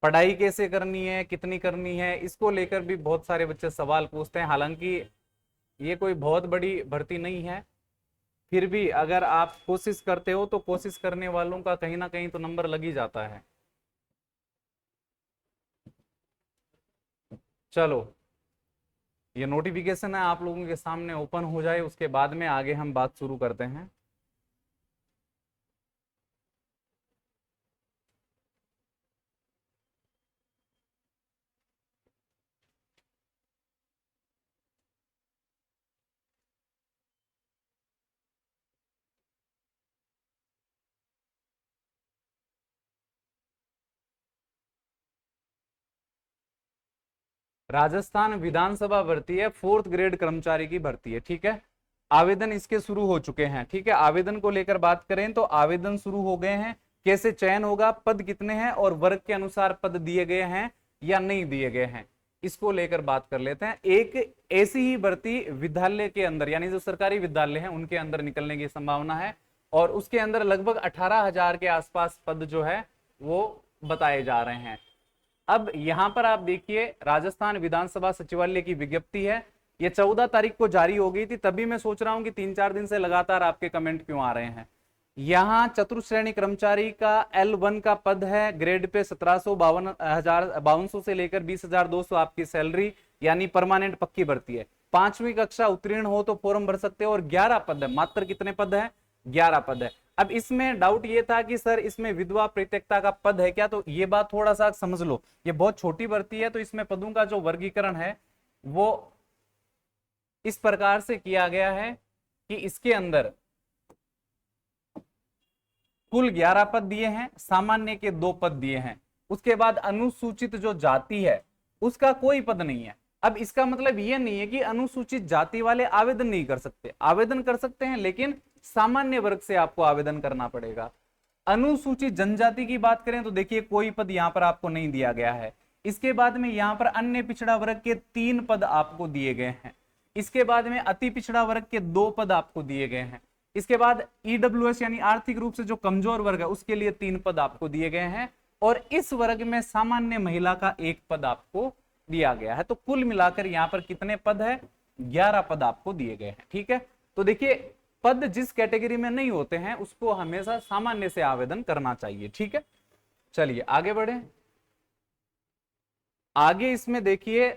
पढ़ाई कैसे करनी है, कितनी करनी है, इसको लेकर भी बहुत सारे बच्चे सवाल पूछते हैं। हालांकि ये कोई बहुत बड़ी भर्ती नहीं है, फिर भी अगर आप कोशिश करते हो तो कोशिश करने वालों का कहीं ना कहीं तो नंबर लग ही जाता है। चलो, ये नोटिफिकेशन है आप लोगों के सामने ओपन हो जाए, उसके बाद में आगे हम बात शुरू करते हैं। राजस्थान विधानसभा भर्ती है, 4th ग्रेड कर्मचारी की भर्ती है, ठीक है। आवेदन इसके शुरू हो चुके हैं, ठीक है। आवेदन को लेकर बात करें तो आवेदन शुरू हो गए हैं। कैसे चयन होगा, पद कितने हैं और वर्ग के अनुसार पद दिए गए हैं या नहीं दिए गए हैं, इसको लेकर बात कर लेते हैं। एक ऐसी ही भर्ती विद्यालय के अंदर, यानी जो सरकारी विद्यालय है उनके अंदर निकलने की संभावना है, और उसके अंदर लगभग 18,000 के आसपास पद जो है वो बताए जा रहे हैं। अब यहां पर आप देखिए, राजस्थान विधानसभा सचिवालय की विज्ञप्ति है, ये 14 तारीख को जारी हो गई थी। तभी मैं सोच रहा हूं कि 3-4 दिन से लगातार आपके कमेंट क्यों आ रहे हैं। यहां चतुर्थ श्रेणी कर्मचारी का L1 का पद है, ग्रेड पे 1752 से लेकर 20,200 आपकी सैलरी, यानी परमानेंट पक्की भर्ती है। 5वीं कक्षा उत्तीर्ण हो तो फॉर्म भर सकते हो, और 11 पद है। मात्र कितने पद है? 11 पद है। अब इसमें डाउट ये था कि सर इसमें विधवा परित्यक्ता का पद है क्या, तो ये बात थोड़ा सा समझ लो, ये बहुत छोटी भर्ती है, तो इसमें पदों का जो वर्गीकरण है वो इस प्रकार से किया गया है कि इसके अंदर कुल 11 पद दिए हैं, सामान्य के 2 पद दिए हैं। उसके बाद अनुसूचित जो जाति है उसका कोई पद नहीं है। अब इसका मतलब यह नहीं है कि अनुसूचित जाति वाले आवेदन नहीं कर सकते, आवेदन कर सकते हैं, लेकिन सामान्य वर्ग से आपको आवेदन करना पड़ेगा। अनुसूचित जनजाति की बात करें तो देखिए कोई पद यहां पर आपको नहीं दिया गया है। इसके बाद में यहां पर अन्य पिछड़ा वर्ग के 3 पद आपको दिए गए हैं। इसके बाद में अति पिछड़ा वर्ग के 2 पद आपको दिए गए हैं। इसके बाद ईडब्ल्यूएस यानी आर्थिक रूप से जो कमजोर वर्ग है उसके लिए 3 पद आपको दिए गए हैं, और इस वर्ग में सामान्य महिला का 1 पद आपको दिया गया है। तो कुल मिलाकर यहां पर कितने पद है? 11 पद आपको दिए गए हैं, ठीक है। तो देखिए, पद जिस कैटेगरी में नहीं होते हैं उसको हमेशा सामान्य से आवेदन करना चाहिए, ठीक है। चलिए आगे बढ़े। आगे इसमें देखिए,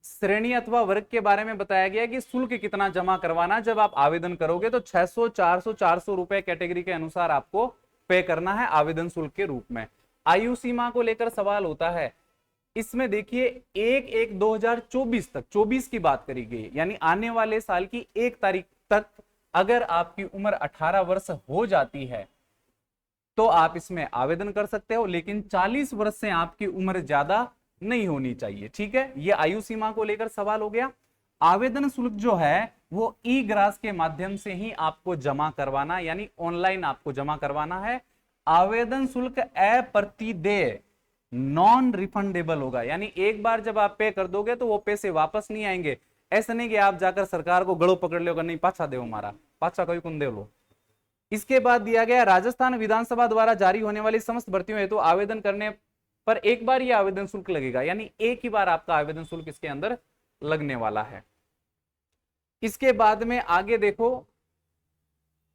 श्रेणी अथवा वर्ग के बारे में बताया गया कि शुल्क कितना जमा करवाना। जब आप आवेदन करोगे तो 600, 400 रुपए कैटेगरी के अनुसार आपको पे करना है आवेदन शुल्क के रूप में। आयु सीमा को लेकर सवाल होता है। इसमें देखिए 1/1/2024 तक, 24 की बात करी गई, यानी आने वाले साल की 1 तारीख तक अगर आपकी उम्र 18 वर्ष हो जाती है तो आप इसमें आवेदन कर सकते हो, लेकिन 40 वर्ष से आपकी उम्र ज्यादा नहीं होनी चाहिए, ठीक है। ये आयु सीमा को लेकर सवाल हो गया। आवेदन शुल्क जो है वो ई ग्रास के माध्यम से ही आपको जमा करवाना, यानी ऑनलाइन आपको जमा करवाना है। आवेदन शुल्क अप्रतिदेय, नॉन रिफंडेबल होगा, यानी एक बार जब आप पे कर दोगे तो वो पैसे वापस नहीं आएंगे। ऐसा नहीं कि आप जाकर सरकार को गड़ो पकड़ लो, नहीं पाछा दे हमारा, पाछा कोई कुन दे लो। इसके बाद दिया गया, राजस्थान विधानसभा द्वारा जारी होने वाली समस्त भर्तियों हेतु आवेदन करने पर एक बार ये आवेदन शुल्क लगेगा, यानी एक ही बार आपका आवेदन शुल्क इसके अंदर लगने वाला है। इसके बाद में आगे देखो,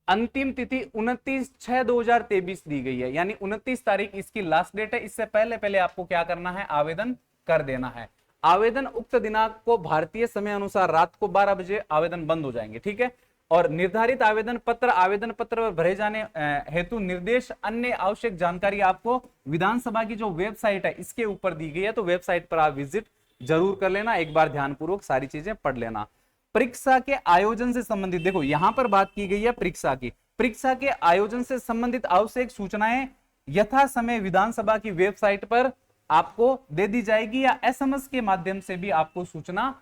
अंतिम तिथि 29/6/2023 दी गई है, यानी 29 तारीख इसकी लास्ट डेट है। इससे पहले पहले आपको क्या करना है? आवेदन कर देना है। आवेदन उक्त दिनांक को भारतीय समय अनुसार रात को 12 बजे आवेदन बंद हो जाएंगे, ठीक है। और निर्धारित आवेदन पत्र भरे जाने हेतु निर्देश, अन्य आवश्यक जानकारी आपको विधानसभा की जो वेबसाइट है इसके ऊपर दी गई है, तो वेबसाइट पर आप विजिट जरूर कर लेना, एक बार ध्यानपूर्वक सारी चीजें पढ़ लेना। परीक्षा के आयोजन से संबंधित, देखो यहां पर बात की गई है परीक्षा की, परीक्षा के आयोजन से संबंधित आवश्यक सूचनाएं यथा समय विधानसभा की वेबसाइट पर आपको दे दी जाएगी, या एसएमएस के माध्यम से भी आपको सूचना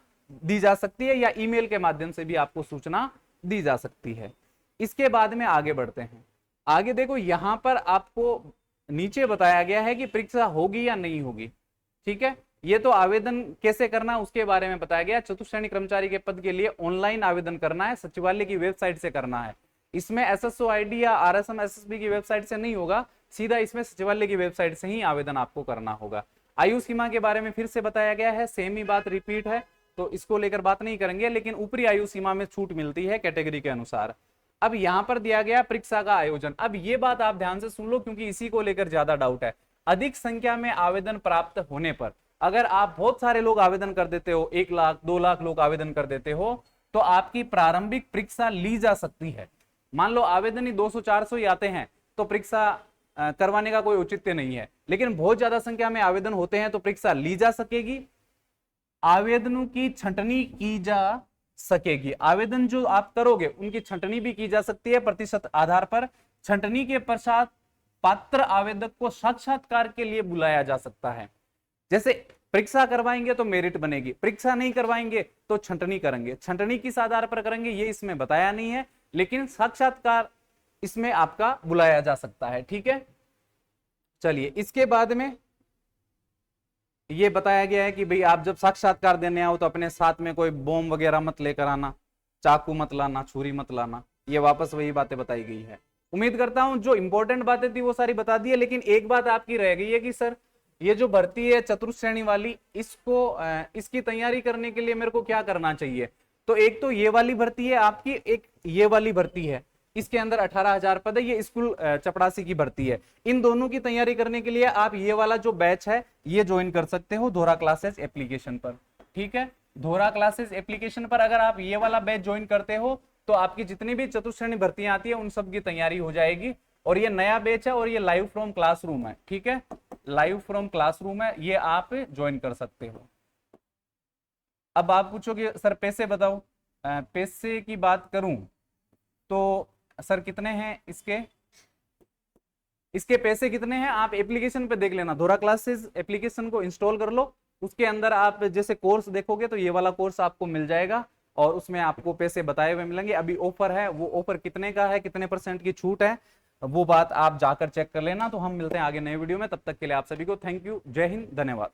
दी जा सकती है, या ईमेल के माध्यम से भी आपको सूचना दी जा सकती है। इसके बाद में आगे बढ़ते हैं। आगे देखो, यहां पर आपको नीचे बताया गया है कि परीक्षा होगी या नहीं होगी, ठीक है। ये तो आवेदन कैसे करना उसके बारे में बताया गया। चतुर्थ श्रेणी कर्मचारी के पद के लिए ऑनलाइन आवेदन करना है, सचिवालय की वेबसाइट से करना है। इसमें एसएसओ आईडी या आरएसएम एसएसबी की वेबसाइट से नहीं होगा, सीधा इसमें सचिवालय की वेबसाइट से ही आवेदन आपको करना होगा। आयु सीमा के बारे में फिर से बताया गया है, सेम ही बात रिपीट है, तो इसको लेकर बात नहीं करेंगे, लेकिन ऊपरी आयु सीमा में छूट मिलती है कैटेगरी के अनुसार। अब यहां पर दिया गया परीक्षा का आयोजन। अब ये बात आप ध्यान से सुन लो, क्योंकि इसी को लेकर ज्यादा डाउट है। अधिक संख्या में आवेदन प्राप्त होने पर, अगर आप बहुत सारे लोग आवेदन कर देते हो, 1 लाख 2 लाख लोग आवेदन कर देते हो, तो आपकी प्रारंभिक परीक्षा ली जा सकती है। मान लो आवेदन ही 200-400 ही आते हैं, तो परीक्षा करवाने का कोई औचित्य नहीं है। लेकिन बहुत ज्यादा संख्या में आवेदन होते हैं तो परीक्षा ली जा सकेगी, आवेदनों की छंटनी की जा सकेगी। आवेदन जो आप करोगे उनकी छंटनी भी की जा सकती है प्रतिशत आधार पर। छंटनी के पश्चात पात्र आवेदक को साक्षात्कार के लिए बुलाया जा सकता है। जैसे परीक्षा करवाएंगे तो मेरिट बनेगी, परीक्षा नहीं करवाएंगे तो छंटनी करेंगे। छंटनी किस आधार पर करेंगे ये इसमें बताया नहीं है, लेकिन साक्षात्कार इसमें आपका बुलाया जा सकता है। ठीक है, चलिए इसके बाद में ये बताया गया है कि भाई आप जब साक्षात्कार देने आओ तो अपने साथ में कोई बॉम्ब वगैरह मत लेकर आना, चाकू मत लाना, छुरी मत लाना। ये वापस वही बातें बताई गई है। उम्मीद करता हूं जो इंपॉर्टेंट बातें थी वो सारी बता दी है, लेकिन एक बात आपकी रह गई है कि सर ये जो भर्ती है चतुर्थ श्रेणी वाली, इसकी तैयारी करने के लिए मेरे को क्या करना चाहिए। तो एक तो ये वाली भर्ती है आपकी, एक ये वाली भर्ती है, इसके अंदर 18,000 पद है, ये स्कूल चपरासी की भर्ती है। इन दोनों की तैयारी करने के लिए आप ये वाला जो बैच है ये ज्वाइन कर सकते हो दोहरा क्लासेस एप्लीकेशन पर। ठीक है, दोहरा क्लासेस एप्लीकेशन पर अगर आप ये वाला बैच ज्वाइन करते हो तो आपकी जितनी भी चतुर्थ श्रेणी भर्तियां आती है उन सब की तैयारी हो जाएगी। और ये नया बैच है और ये लाइव फ्रॉम क्लासरूम है। ठीक है, लाइव फ्रॉम क्लासरूम है, ये आप ज्वाइन कर सकते हो। अब आप पूछोगे सर पैसे बताओ। पैसे की बात करूं तो सर कितने हैं इसके पैसे कितने हैं आप एप्लीकेशन पे देख लेना। दोहरा क्लासेस एप्लीकेशन को इंस्टॉल कर लो, उसके अंदर आप जैसे कोर्स देखोगे तो ये वाला कोर्स आपको मिल जाएगा और उसमें आपको पैसे बताए हुए मिलेंगे। अभी ऑफर है, वो ऑफर कितने का है, कितने % की छूट है, वो बात आप जाकर चेक कर लेना। तो हम मिलते हैं आगे नए वीडियो में, तब तक के लिए आप सभी को थैंक यू, जय हिंद, धन्यवाद।